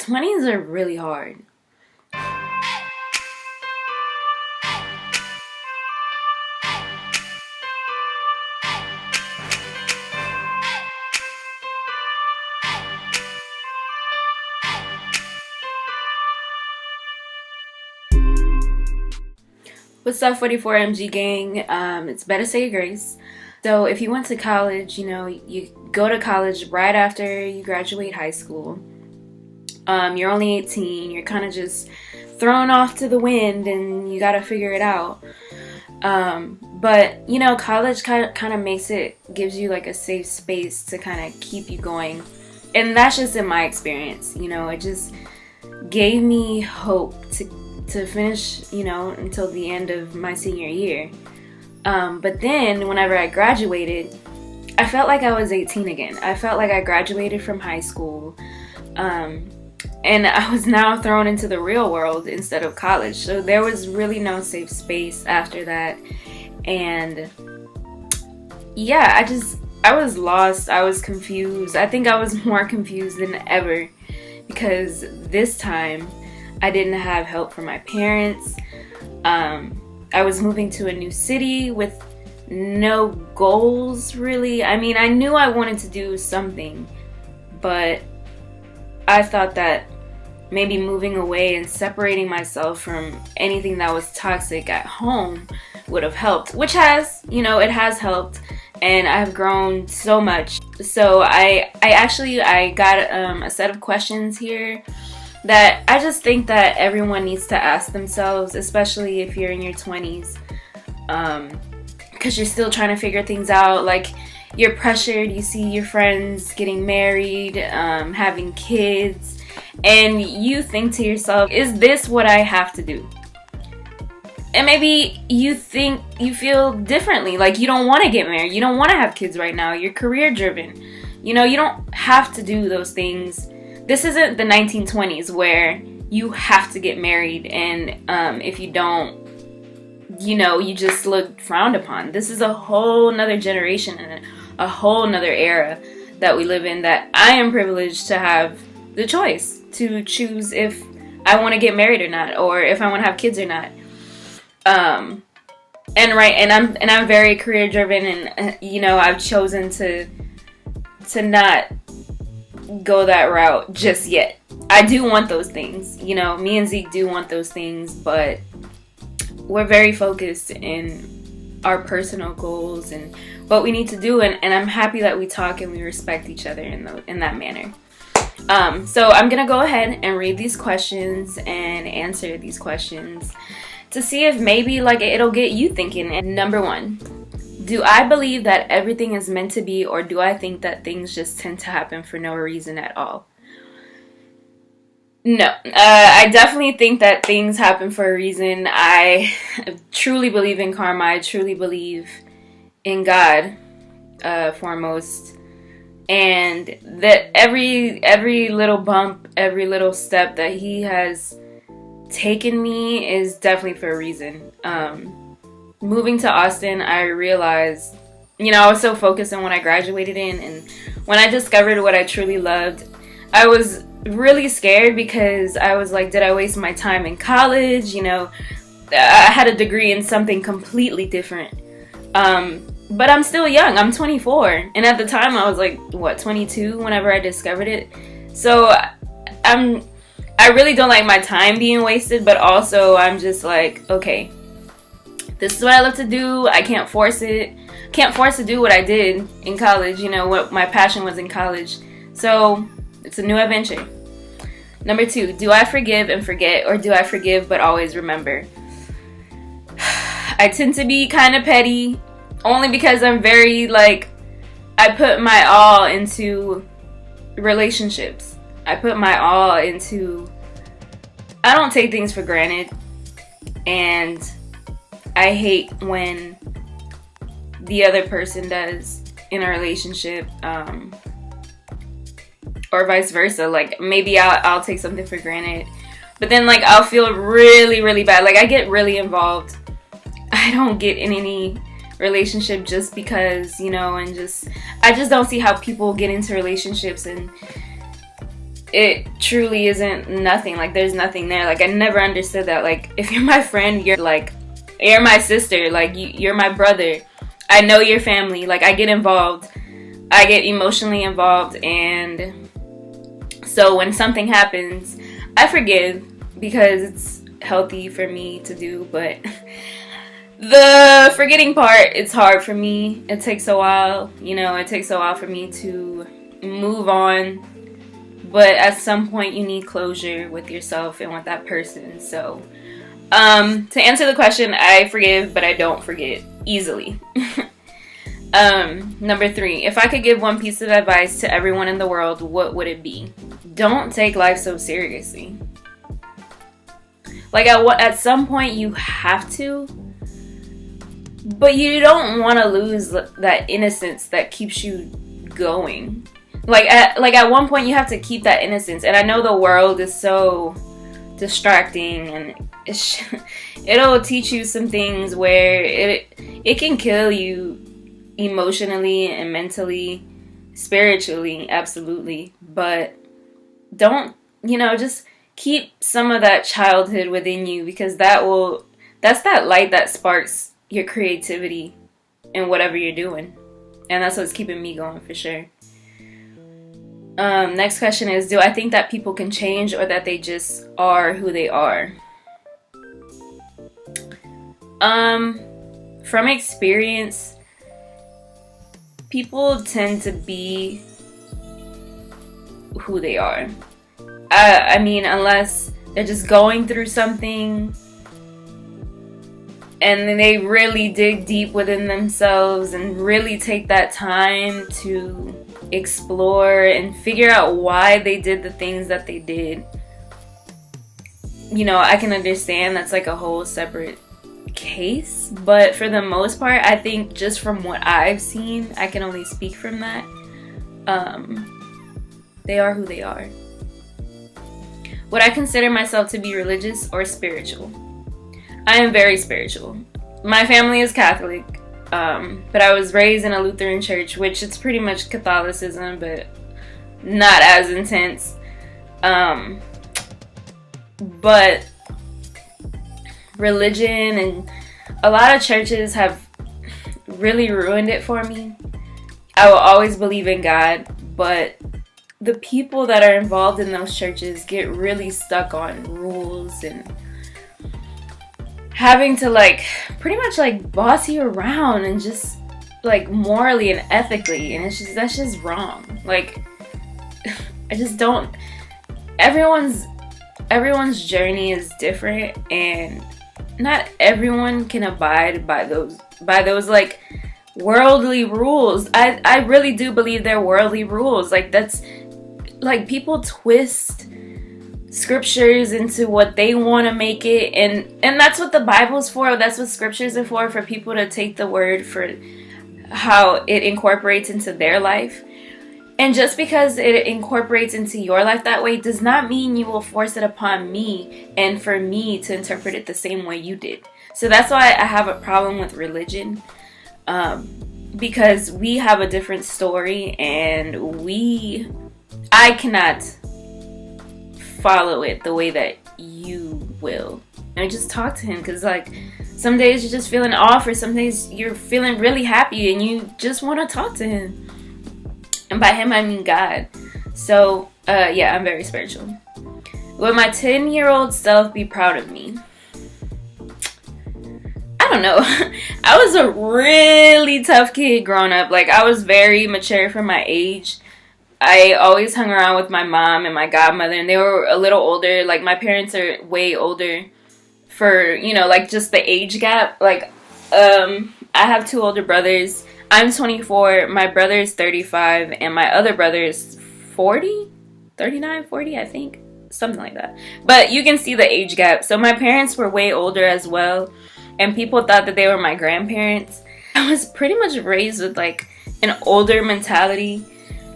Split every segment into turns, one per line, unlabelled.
20s are really hard. What's up, 44MG gang? It's better say your grace. So if you went to college, you go to college right after you graduate high school. You're only 18. You're kind of just thrown off to the wind, and you got to figure it out. But college kind of gives you like a safe space to kind of keep you going, and that's just in my experience. It just gave me hope to finish, until the end of my senior year. But then whenever I graduated, I felt like I was 18 again. I felt like I graduated from high school. And I was now thrown into the real world instead of college. So there was really no safe space after that. And yeah, I was lost. I was confused. I think I was more confused than ever because this time I didn't have help from my parents. I was moving to a new city with no goals, really. I mean, I knew I wanted to do something, but I thought that maybe moving away and separating myself from anything that was toxic at home would have helped, which has, it has helped, and I've grown so much. So I got a set of questions here that I just think that everyone needs to ask themselves, especially if you're in your 20s, because you're still trying to figure things out. Like, you're pressured, you see your friends getting married, having kids, and you think to yourself, is this what I have to do? And maybe you feel differently, like you don't want to get married, you don't want to have kids right now, you're career driven, you don't have to do those things. This isn't the 1920s where you have to get married, and if you don't, you just look frowned upon. This is a whole nother generation and a whole nother era that we live in, that I am privileged to have the choice to choose if I want to get married or not, or if I want to have kids or not. And I'm very career driven, and I've chosen to not go that route just yet. I do want those things, me and Zeke do want those things, but we're very focused in our personal goals and what we need to do, and I'm happy that we talk and we respect each other in that manner. So I'm gonna go ahead and read these questions and answer these questions to see if maybe it'll get you thinking. And number 1, do I believe that everything is meant to be, or do I think that things just tend to happen for no reason at all? No, I definitely think that things happen for a reason. I truly believe in karma. I truly believe in God, foremost. And that every little bump, every little step that He has taken me is definitely for a reason. Moving to Austin, I realized, I was so focused on what I graduated in, and when I discovered what I truly loved, I was really scared because I was like, did I waste my time in college? I had a degree in something completely different. But I'm still young. I'm 24. And at the time I was 22 whenever I discovered it. So I really don't like my time being wasted, but also I'm just like, okay, this is what I love to do. I can't force it. Can't force to do what I did in college, what my passion was in college. So it's a new adventure. Number 2, do I forgive and forget, or do I forgive but always remember? I tend to be kind of petty, only because I'm very, I put my all into relationships. I put my all into, I don't take things for granted, and I hate when the other person does in a relationship, or vice versa. Maybe I'll take something for granted, but then I'll feel really, really bad. I get really involved. I don't get in any relationship just because, and I just don't see how people get into relationships and it truly isn't nothing. Like, there's nothing there. Like, I never understood that. Like, if you're my friend, you're my sister. Like, you're my brother. I know your family. Like, I get involved. I get emotionally involved. And so when something happens, I forgive because it's healthy for me to do. But the forgetting part, it's hard for me. It takes a while. You know, it takes a while for me to move on. But at some point, you need closure with yourself and with that person. So, to answer the question, I forgive, but I don't forget easily. Number 3, if I could give one piece of advice to everyone in the world, what would it be? Don't take life so seriously. Like, at some point, you have to, but you don't want to lose that innocence that keeps you going. Like at one point you have to keep that innocence. And I know the world is so distracting, and it'll teach you some things where it can kill you emotionally and mentally, spiritually, absolutely. But don't, just keep some of that childhood within you, because that's that light that sparks your creativity in whatever you're doing. And that's what's keeping me going for sure. Next question is, do I think that people can change, or that they just are who they are? From experience, people tend to be who they are. I mean, unless they're just going through something and they really dig deep within themselves and really take that time to explore and figure out why they did the things that they did. I can understand that's like a whole separate case, but for the most part, I think just from what I've seen, I can only speak from that. They are who they are. Would I consider myself to be religious or spiritual? I am very spiritual. My family is Catholic. But I was raised in a Lutheran church, which it's pretty much Catholicism, but not as intense. But religion and a lot of churches have really ruined it for me. I will always believe in God, but the people that are involved in those churches get really stuck on rules and having to pretty much boss you around, and just morally and ethically, and that's just wrong. I just don't. Everyone's journey is different, and not everyone can abide by those worldly rules. I really do believe they're worldly rules. That's people twist scriptures into what they want to make it, and that's what the Bible's for. That's what scriptures are for people to take the word for how it incorporates into their life. And just because it incorporates into your life that way does not mean you will force it upon me and for me to interpret it the same way you did. So that's why I have a problem with religion, because we have a different story, and I cannot follow it the way that you will. And just talk to him, because some days you're just feeling off, or some days you're feeling really happy and you just want to talk to him. And by him I mean God. So yeah, I'm very spiritual. Would my 10-year-old self be proud of me? I don't know. I was a really tough kid growing up. I was very mature for my age. I always hung around with my mom and my godmother, and they were a little older. My parents are way older for, just the age gap. I have 2 older brothers. I'm 24, my brother is 35, and my other brother is 40? 39, 40, I think. Something like that. But you can see the age gap. So my parents were way older as well, and people thought that they were my grandparents. I was pretty much raised with an older mentality,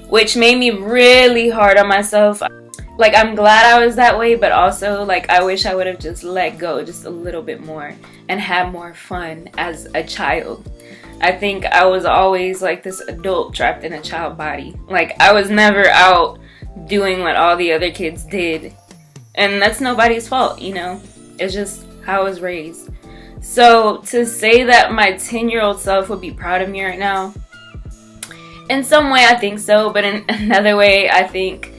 which made me really hard on myself. I'm glad I was that way, but also I wish I would have just let go just a little bit more and had more fun as a child. I think I was always this adult trapped in a child body. I was never out doing what all the other kids did. And that's nobody's fault, you know? It's just how I was raised. So to say that my 10-year-old self would be proud of me right now, in some way I think so, but in another way I think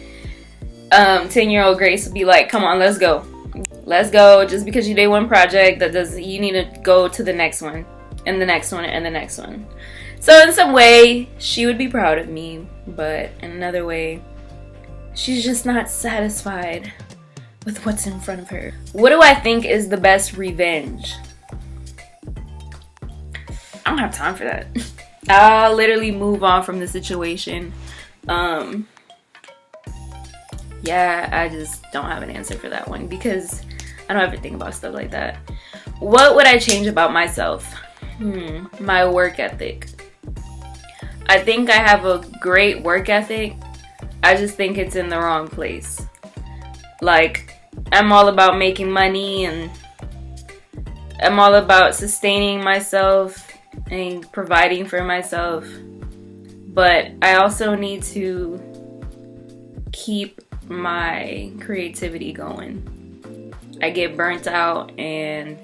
10-year-old Grace would be like, come on, let's go. Let's go. Just because you did one project, that doesn't, you need to go to the next one, and the next one, and the next one. So in some way, she would be proud of me, but in another way, she's just not satisfied with what's in front of her. What do I think is the best revenge? I don't have time for that. I'll literally move on from the situation. Yeah, I just don't have an answer for that one because I don't ever think about stuff like that. What would I change about myself? My work ethic. I think I have a great work ethic. I just think it's in the wrong place. Like, I'm all about making money and I'm all about sustaining myself and providing for myself. But I also need to keep my creativity going. I get burnt out and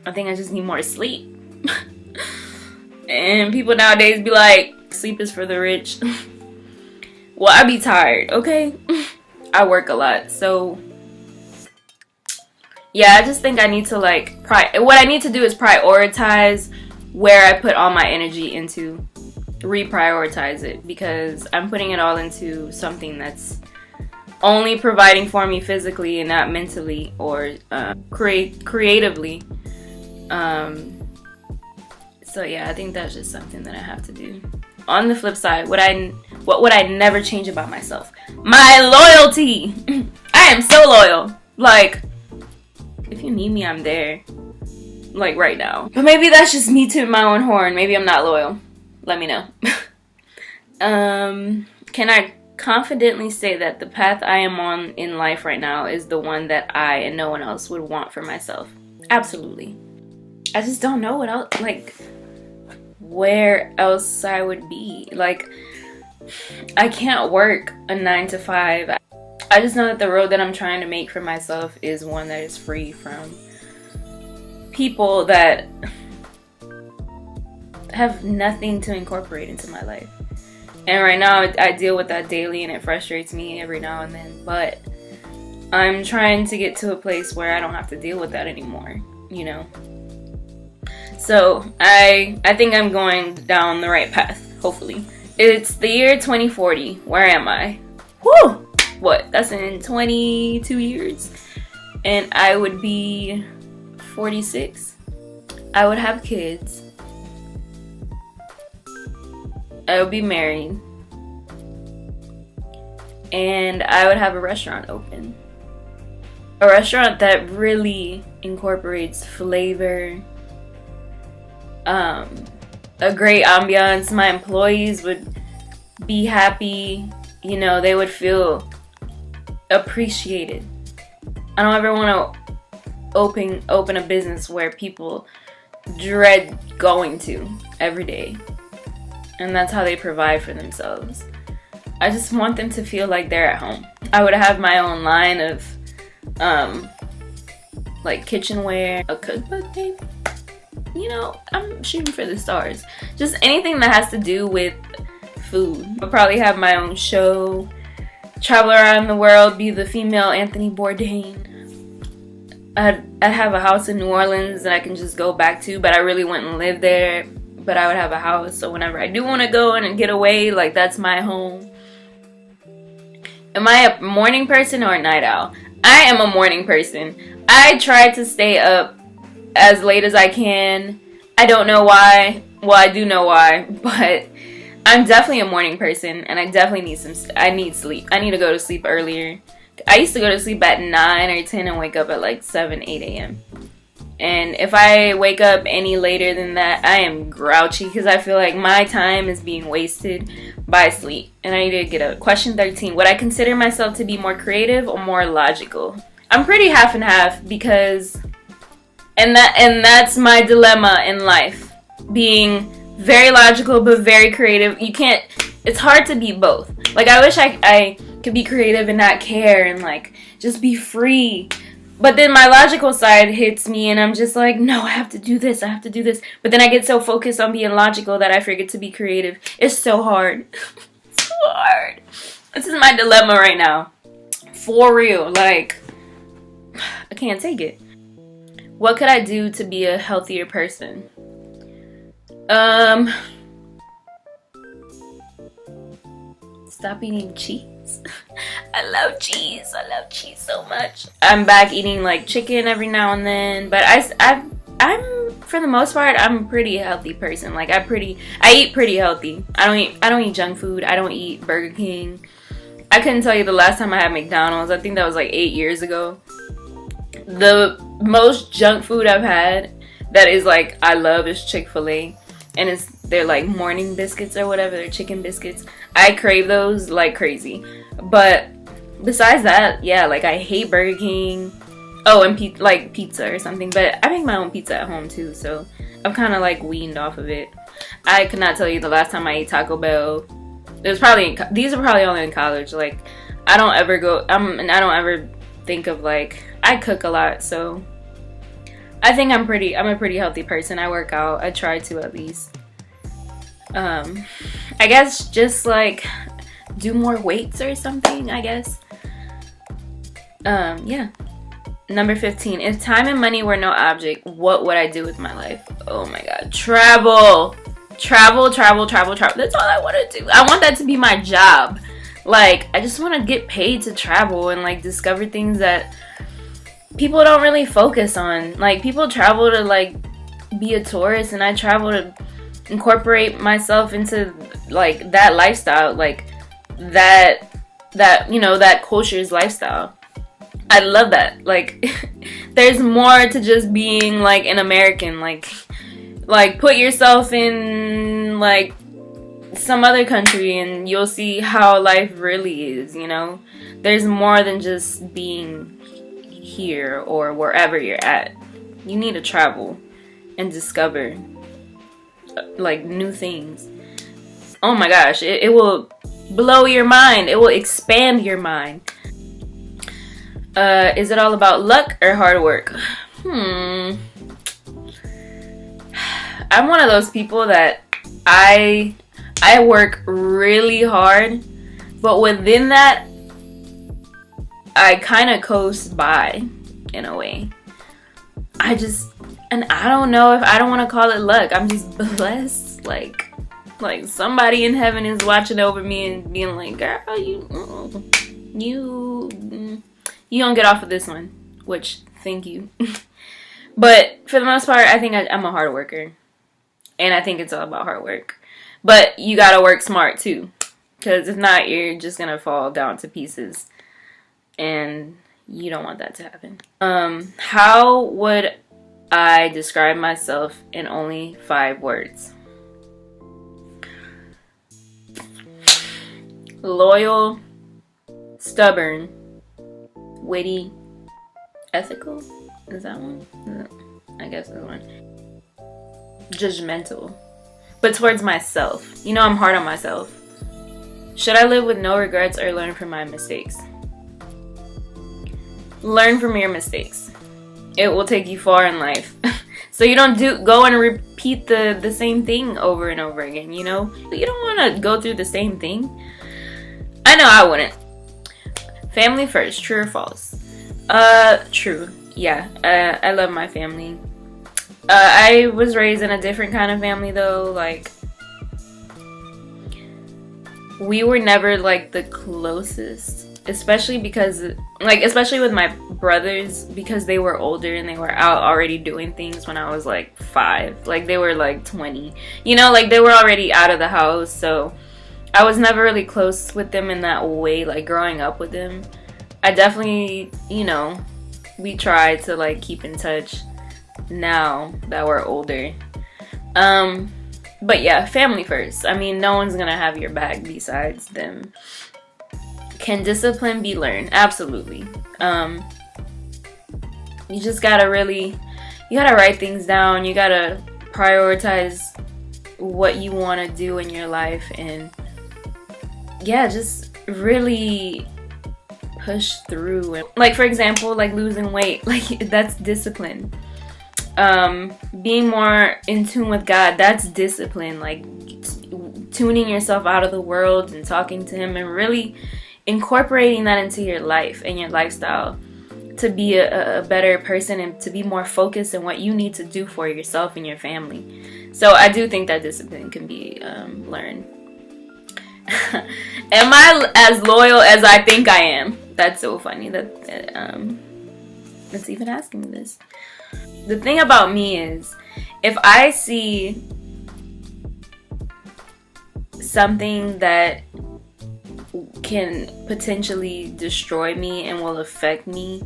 I think I just need more sleep. And people nowadays be like, sleep is for the rich. Well, I be tired, okay? I work a lot, so yeah, I just think I need to like what I need to do is prioritize where I put all my energy into. Reprioritize it, because I'm putting it all into something that's only providing for me physically and not mentally or creatively. So yeah, I think that's just something that I have to do. On the flip side, what would I never change about myself? My loyalty. I am so loyal. Like, if you need me, I'm there. Like right now. But maybe that's just me tooting my own horn. Maybe I'm not loyal. Let me know. Can I confidently say that the path I am on in life right now is the one that I and no one else would want for myself? Absolutely. I just don't know what else, like, where else I would be. Like, I can't work a 9-to-5. I just know that the road that I'm trying to make for myself is one that is free from people that have nothing to incorporate into my life. And right now I deal with that daily and it frustrates me every now and then, but I'm trying to get to a place where I don't have to deal with that anymore, you know. So I think I'm going down the right path, hopefully. It's the year 2040. Where am I? Woo! What? That's in 22 years. And I would be 46. I would have kids. I would be married. And I would have a restaurant open. A restaurant that really incorporates flavor. A great ambiance. My employees would be happy. You know, they would feel appreciated. I don't ever want to open a business where people dread going to every day. And that's how they provide for themselves. I just want them to feel like they're at home. I would have my own line of like kitchenware, a cookbook maybe. You know, I'm shooting for the stars. Just anything that has to do with food. I'll probably have my own show, travel around the world, be the female Anthony Bourdain. I'd have a house in New Orleans that I can just go back to, but I really wouldn't live there. But I would have a house, so whenever I do want to go and get away, like, that's my home. Am I a morning person or a night owl? I am a morning person. I try to stay up as late as I can. I don't know why. Well, I do know why, but I'm definitely a morning person, and I definitely need I need sleep. I need to go to sleep earlier. I used to go to sleep at 9 or 10 and wake up at like 7, 8 a.m. And if I wake up any later than that, I am grouchy because I feel like my time is being wasted by sleep. And I need to get up. Question 13. Would I consider myself to be more creative or more logical? I'm pretty half and half because, and that's my dilemma in life. Being very logical but very creative. You can't, it's hard to be both. Like, I wish I could be creative and not care and, like, just be free. But then my logical side hits me and I'm just like, no, I have to do this. I have to do this. But then I get so focused on being logical that I forget to be creative. It's so hard. It's so hard. This is my dilemma right now. For real. Like, I can't take it. What could I do to be a healthier person? Stop eating cheese. I love cheese. I love cheese so much. I'm back eating like chicken every now and then, but I'm for the most part I'm a pretty healthy person. Like I eat pretty healthy. I don't eat junk food. I don't eat Burger King. I couldn't tell you the last time I had McDonald's. I think that was like 8 years ago. The most junk food I've had that is like I love is Chick-fil-A, and they're like morning biscuits or whatever. They're chicken biscuits. I crave those like crazy. But besides that, yeah, like I hate Burger King. Oh, and like pizza or something. But I make my own pizza at home too, so I've kind of like weaned off of it. I could not tell you the last time I ate Taco Bell. It was probably these are probably only in college. Like I don't ever go. And I don't ever think of like I cook a lot, so I think I'm a pretty healthy person. I work out. I try to at least. I guess just like do more weights or something, I guess. Yeah. Number 15. If time and money were no object, what would I do with my life? Oh my god. Travel. Travel. That's all I want to do. I want that to be my job. Like, I just want to get paid to travel and like discover things that people don't really focus on. Like, people travel to like be a tourist, and I travel to incorporate myself into like that lifestyle, like that you know, that culture's lifestyle. I love that. Like there's more to just being like an American. Like put yourself in like some other country and you'll see how life really is, you know. There's more than just being here or wherever you're at. You need to travel and discover like new things. Oh my gosh, it will blow your mind. It will expand your mind. Is it all about luck or hard work? I'm one of those people that I work really hard, but within that I kind of coast by in a way. And I don't know if I don't want to call it luck. I'm just blessed. Like somebody in heaven is watching over me and being like, girl, you don't get off of this one. Which, thank you. But for the most part, I think I'm a hard worker. And I think it's all about hard work. But you gotta work smart too. Because if not, you're just gonna fall down to pieces. And you don't want that to happen. How would I describe myself in only 5 words? Loyal, stubborn, witty, ethical. Is that one? I guess that's one. Judgmental, but towards myself. You know, I'm hard on myself. Should I live with no regrets or learn from my mistakes? Learn from your mistakes. It will take you far in life. So you don't go and repeat the same thing over and over again, you know? You don't want to go through the same thing. I know I wouldn't. Family first, true or false? True. Yeah, I love my family. I was raised in a different kind of family though. Like, we were never like the closest, especially with my brothers, because they were older and they were out already doing things when I was like 5. Like, they were like 20, you know, like they were already out of the house. So I was never really close with them in that way, like growing up with them. I definitely, you know, we try to like keep in touch now that we're older. But yeah, family first. I mean, no one's gonna have your back besides them. Can discipline be learned? Absolutely. You just gotta write things down. You gotta prioritize what you want to do in your life and yeah, just really push through. Like, for example, like losing weight, like that's discipline. Being more in tune with God, that's discipline. Like tuning yourself out of the world and talking to him and really incorporating that into your life and your lifestyle to be a better person and to be more focused in what you need to do for yourself and your family. So I do think that discipline can be learned. Am I as loyal as I think I am? That's so funny that's even asking me this. The thing about me is, if I see something that can potentially destroy me and will affect me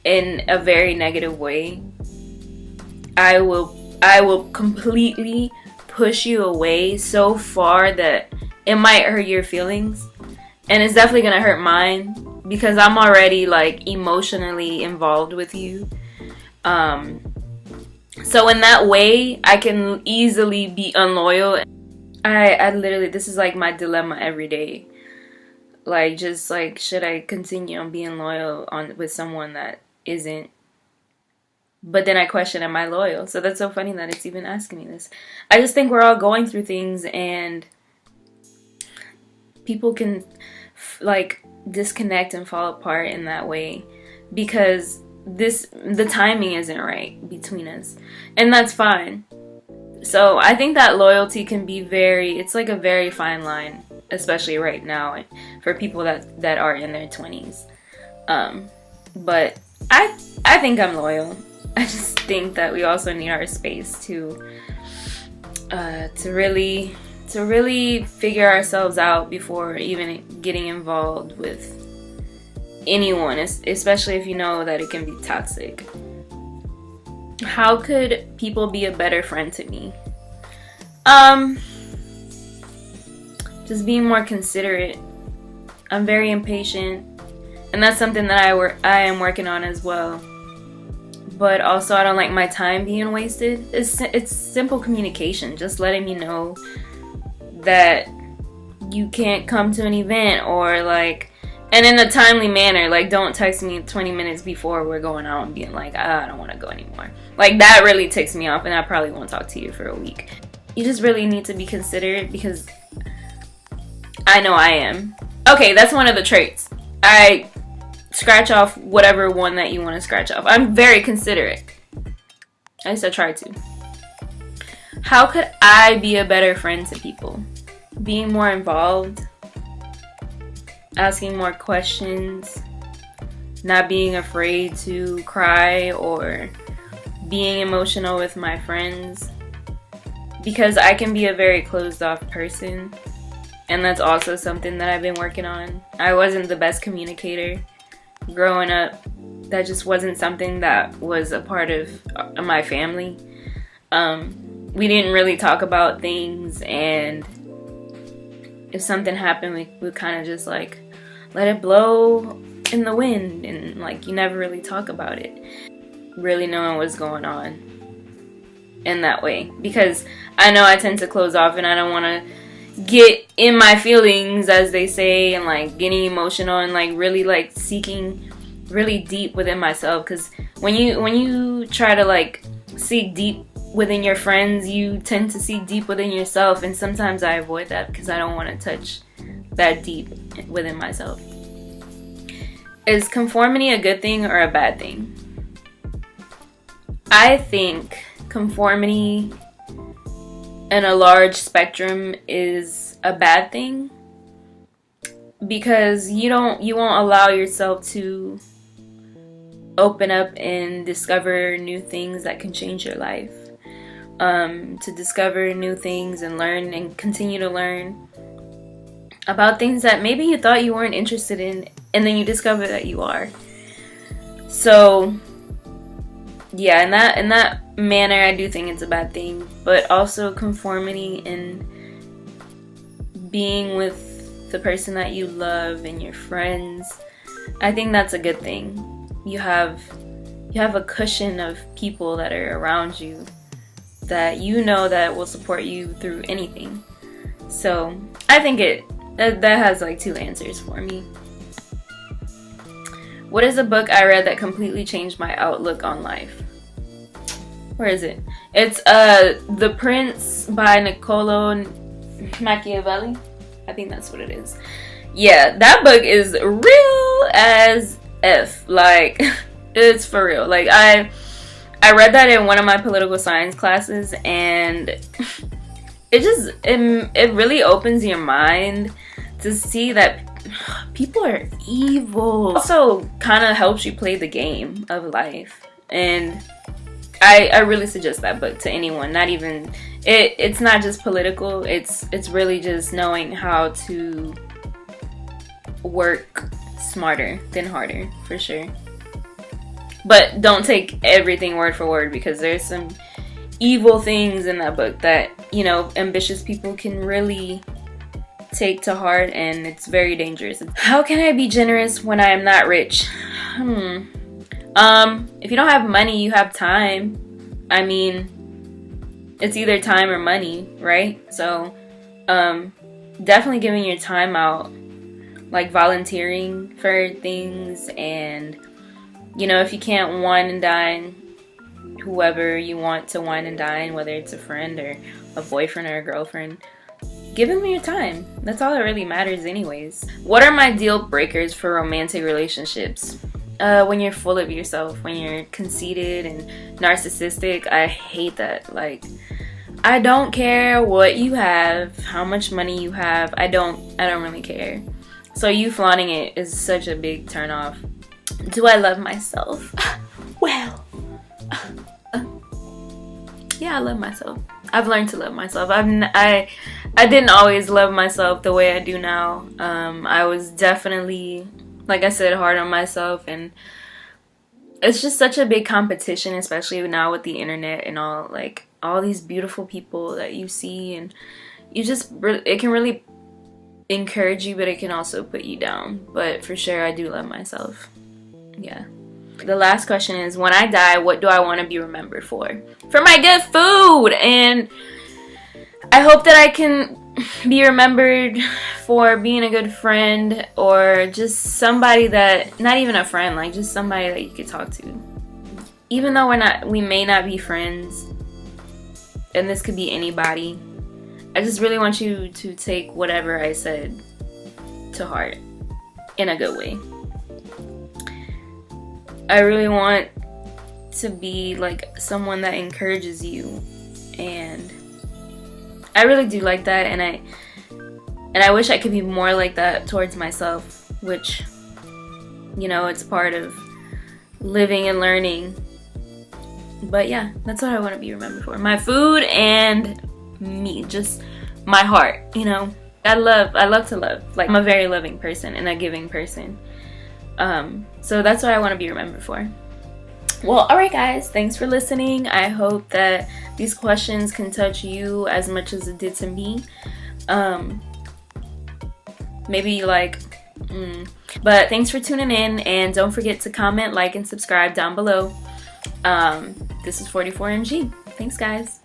in a very negative way, I will completely push you away so far that it might hurt your feelings, and it's definitely gonna hurt mine because I'm already like emotionally involved with you. So in that way, I can easily be unloyal. I literally, this is like my dilemma every day. Like, just like, should I continue on being loyal with someone that isn't? But then I question, am I loyal? So that's so funny that it's even asking me this. I just think we're all going through things, and people can like disconnect and fall apart in that way because the timing isn't right between us, and that's fine. So I think that loyalty can be it's like a very fine line, especially right now for people that are in their 20s. But I think I'm loyal. I just think that we also need our space to really figure ourselves out before even getting involved with anyone, especially if you know that it can be toxic. How could people be a better friend to me? Just being more considerate. I'm very impatient, and that's something that I am working on as well. But also, I don't like my time being wasted. It's simple communication, just letting me know that you can't come to an event, or like, and in a timely manner. Like, don't text me 20 minutes before we're going out and being like, I don't want to go anymore. Like, that really ticks me off, and I probably won't talk to you for a week. You just really need to be considerate, because I know I am. Okay, that's one of the traits. I scratch off whatever one that you want to scratch off. I'm very considerate. At least I try to. How could I be a better friend to people? Being more involved, asking more questions, not being afraid to cry or being emotional with my friends, because I can be a very closed off person, and that's also something that I've been working on. I wasn't the best communicator growing up. That just wasn't something that was a part of my family. We didn't really talk about things, and if something happened, we would kind of just like let it blow in the wind, and like you never really talk about it, really knowing what's going on in that way, because I know I tend to close off, and I don't want to get in my feelings, as they say, and like getting emotional and like really like seeking really deep within myself. Because when you try to like seek deep within your friends, you tend to see deep within yourself, and sometimes I avoid that because I don't want to touch that deep within myself. Is conformity a good thing or a bad thing? I think conformity in a large spectrum is a bad thing, because you won't allow yourself to open up and discover new things that can change your life. To discover new things and learn and continue to learn about things that maybe you thought you weren't interested in, and then you discover that you are. So yeah, in that manner, I do think it's a bad thing. But also conformity and being with the person that you love and your friends, I think that's a good thing. You have a cushion of people that are around you that you know that will support you through anything. So I think That has like 2 answers for me. What is a book I read that completely changed my outlook on life? Where is it? It's The Prince by Niccolo Machiavelli. I think that's what it is. Yeah, that book is real as F. Like, it's for real. Like, I read that in one of my political science classes, and it really opens your mind to see that people are evil. Also kind of helps you play the game of life, and I really suggest that book to anyone. Not even it's not just political, it's really just knowing how to work smarter than harder, for sure. But don't take everything word for word, because there's some evil things in that book that, you know, ambitious people can really take to heart, and it's very dangerous. How can I be generous when I am not rich? If you don't have money, you have time. I mean, it's either time or money, right? So definitely giving your time out, like volunteering for things, and, you know, if you can't wine and dine whoever you want to wine and dine, whether it's a friend or a boyfriend or a girlfriend, give them your time. That's all that really matters anyways. What are my deal breakers for romantic relationships? When you're full of yourself, when you're conceited and narcissistic. I hate that. Like, I don't care what you have, how much money you have. I don't really care. So you flaunting it is such a big turn off. Do I love myself? Well, yeah, I love myself. I've learned to love myself. I didn't always love myself the way I do now. I was definitely, like I said, hard on myself, and it's just such a big competition, especially now with the internet and all, like, all these beautiful people that you see, and you just, it can really encourage you, but it can also put you down. But for sure, I do love myself. Yeah. The last question is, when I die, what do I want to be remembered for? For my good food! And I hope that I can be remembered for being a good friend, or just somebody that, not even a friend, like just somebody that you could talk to. Even though we may not be friends, and this could be anybody, I just really want you to take whatever I said to heart in a good way. I really want to be like someone that encourages you, and I really do like that, and I wish I could be more like that towards myself, which, you know, it's part of living and learning. But yeah, that's what I want to be remembered for. My food and me, just my heart, you know. I love to love. Like, I'm a very loving person and a giving person. So that's what I want to be remembered for. Well, alright guys, thanks for listening. I hope that these questions can touch you as much as it did to me. Maybe like, but thanks for tuning in, and don't forget to comment, like, and subscribe down below. This is 44MG. Thanks guys.